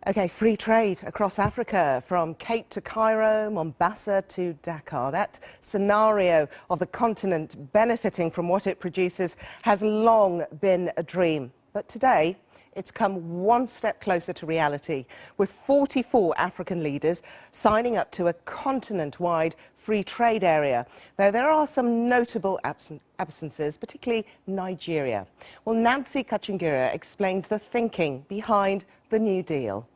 Okay, free trade across Africa, from Cape to Cairo, Mombasa to Dakar. That scenario of the continent benefiting from what it produces has long been a dream. But today, it's come one step closer to reality, with 44 African leaders signing up to a continent-wide free trade area. Though there are some notable absences, particularly Nigeria. Well, Nancy Kachingira explains the thinking behind the New Deal.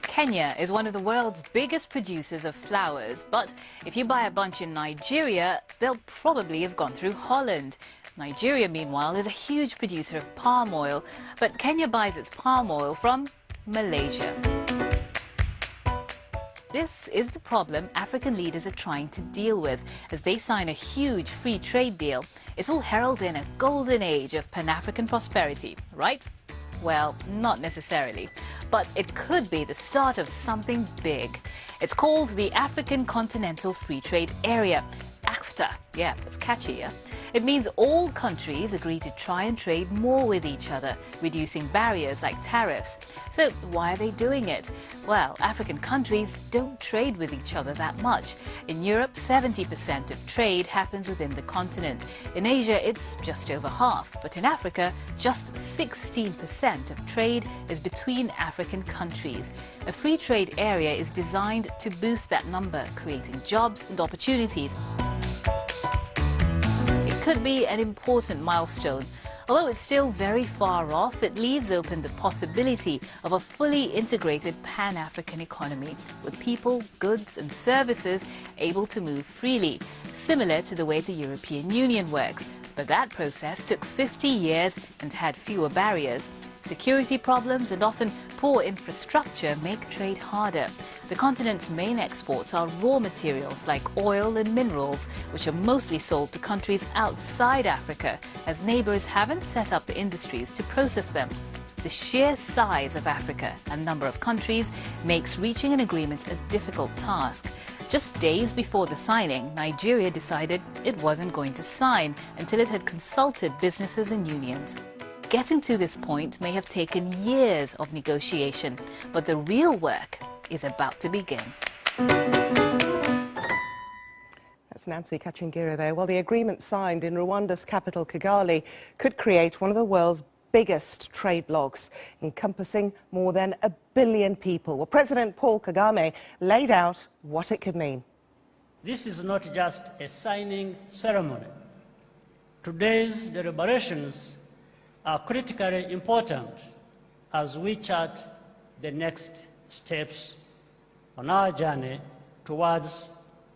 Kenya is one of the world's biggest producers of flowers, but if you buy a bunch in Nigeria, they'll probably have gone through Holland. Nigeria, meanwhile, is a huge producer of palm oil, but Kenya buys its palm oil from Malaysia. This is the problem African leaders are trying to deal with as they sign a huge free trade deal. It's all heralding a golden age of Pan-African prosperity, right? Well, not necessarily, but it could be the start of something big. It's called the African Continental Free Trade Area, AfCFTA. Yeah, it's catchy, yeah? It means all countries agree to try and trade more with each other, reducing barriers like tariffs. So why are they doing it? Well, African countries don't trade with each other that much. In Europe, 70% of trade happens within the continent. In Asia, it's just over half. But in Africa, just 16% of trade is between African countries. A free trade area is designed to boost that number, creating jobs and opportunities. Could be an important milestone. Although it's still very far off, it leaves open the possibility of a fully integrated Pan-African economy with people, goods and services able to move freely, similar to the way the European Union works. But that process took 50 years and had fewer barriers. Security problems and often poor infrastructure make trade harder. The continent's main exports are raw materials like oil and minerals, which are mostly sold to countries outside Africa, as neighbors haven't set up the industries to process them. The sheer size of Africa and number of countries makes reaching an agreement a difficult task. Just days before the signing, Nigeria decided it wasn't going to sign until it had consulted businesses and unions. Getting to this point may have taken years of negotiation, but the real work is about to begin. That's Nancy Kachingira there. Well, the agreement signed in Rwanda's capital, Kigali, could create one of the world's biggest trade blocs, encompassing more than 1 billion people. Well, President Paul Kagame laid out what it could mean. This is not just a signing ceremony. Today's deliberations are critically important as we chart the next steps on our journey towards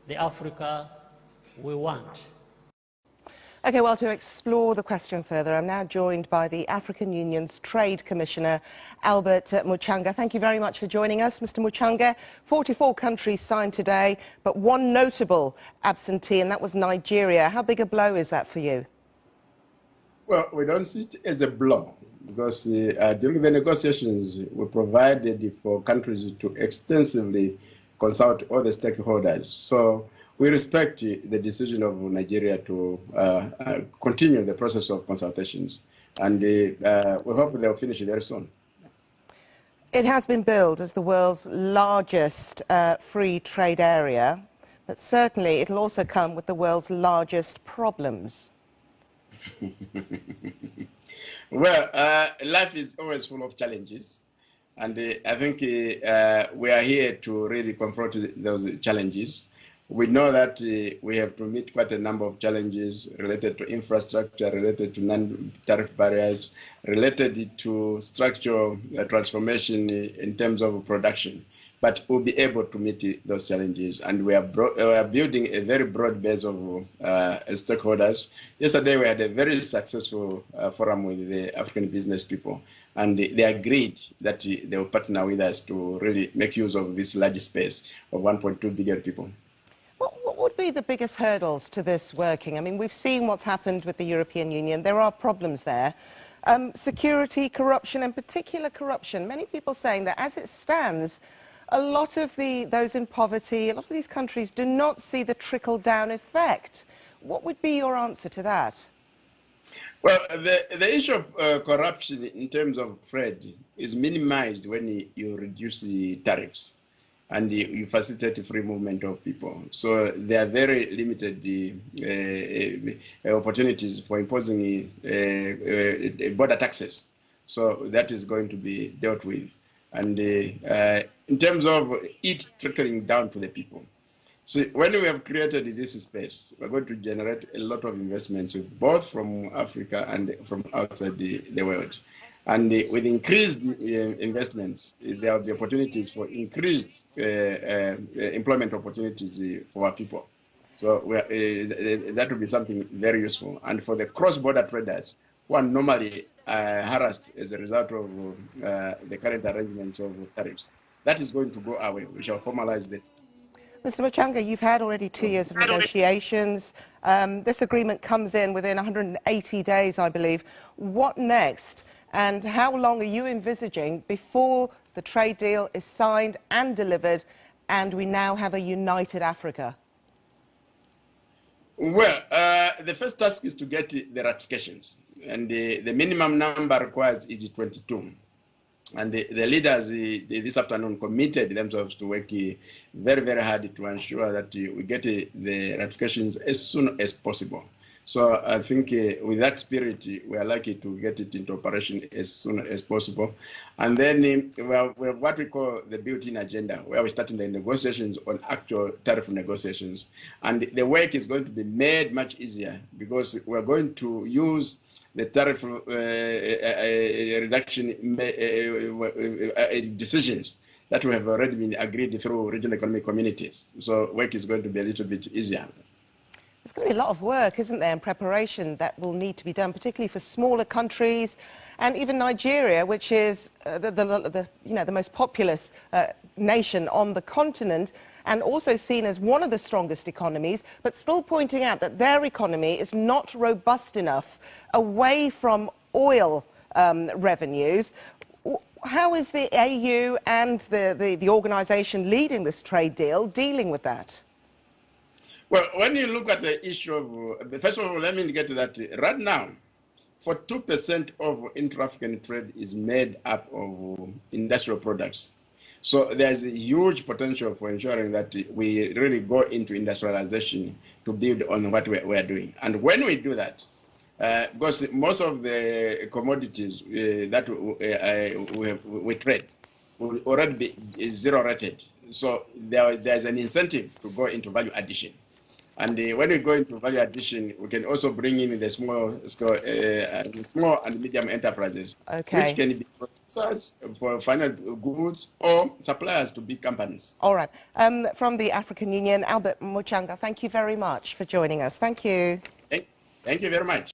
the Africa we want. Okay, well, to explore the question further, I'm now joined by the African Union's Trade Commissioner, Albert Muchanga. Thank you very much for joining us, Mr. Muchanga. 44 countries signed today, but one notable absentee, and that was Nigeria. How big a blow is that for you? Well, we don't see it as a blow because during the negotiations, we provided for countries to extensively consult all the stakeholders. So we respect the decision of Nigeria to continue the process of consultations, and we hope they'll finish very soon. It has been billed as the world's largest free trade area, but certainly it'll also come with the world's largest problems. Well, life is always full of challenges, and I think we are here to really confront those challenges. We know that we have to meet quite a number of challenges related to infrastructure, related to non-tariff barriers, related to structural transformation in terms of production. But we'll be able to meet those challenges, and we are building a very broad base of stakeholders. Yesterday, we had a very successful forum with the African business people, and they agreed that they will partner with us to really make use of this large space of 1.2 billion people. What would be the biggest hurdles to this working? I mean, we've seen what's happened with the European Union. There are problems there. Security, corruption, in particular corruption. Many people saying that as it stands, a lot of those in poverty, a lot of these countries do not see the trickle-down effect. What would be your answer to that? Well, the issue of corruption in terms of trade is minimized when you reduce the tariffs and you facilitate free movement of people. So there are very limited opportunities for imposing border taxes. So that is going to be dealt with. And in terms of it trickling down to the people. So when we have created this space, we're going to generate a lot of investments, both from Africa and from outside the world. And with increased investments, there will be opportunities for increased employment opportunities for our people. So that will be something very useful. And for the cross-border traders who are normally harassed as a result of the current arrangements of tariffs, that is going to go away. We shall formalize the. Mr. Muchanga, you've had already 2 years of negotiations. This agreement comes in within 180 days, I believe. What next? And how long are you envisaging before the trade deal is signed and delivered and we now have a united Africa? Well, the first task is to get the ratifications. And the minimum number required is 22. And the leaders this afternoon committed themselves to work very, very hard to ensure that we get the ratifications as soon as possible. So I think with that spirit, we are likely to get it into operation as soon as possible. And then we have what we call the built-in agenda, where we're starting the negotiations on actual tariff negotiations. And the work is going to be made much easier because we're going to use the tariff reduction decisions that we have already been agreed through regional economic communities. So work is going to be a little bit easier. There's going to be a lot of work, isn't there, in preparation that will need to be done, particularly for smaller countries, and even Nigeria, which is the most populous nation on the continent, and also seen as one of the strongest economies, but still pointing out that their economy is not robust enough away from oil revenues. How is the AU and the organisation leading this trade deal dealing with that? Well, when you look at the issue of, first of all, let me get to that. Right now, 42% of intra-African trade is made up of industrial products. So there's a huge potential for ensuring that we really go into industrialization to build on what we're doing. And when we do that, because most of the commodities that we trade will already be zero rated. So there's an incentive to go into value addition. And when we go into value addition, we can also bring in the small and medium enterprises, which can be processors for final goods or suppliers to big companies. All right. From the African Union, Albert Muchanga, thank you very much for joining us. Thank you. Thank you very much.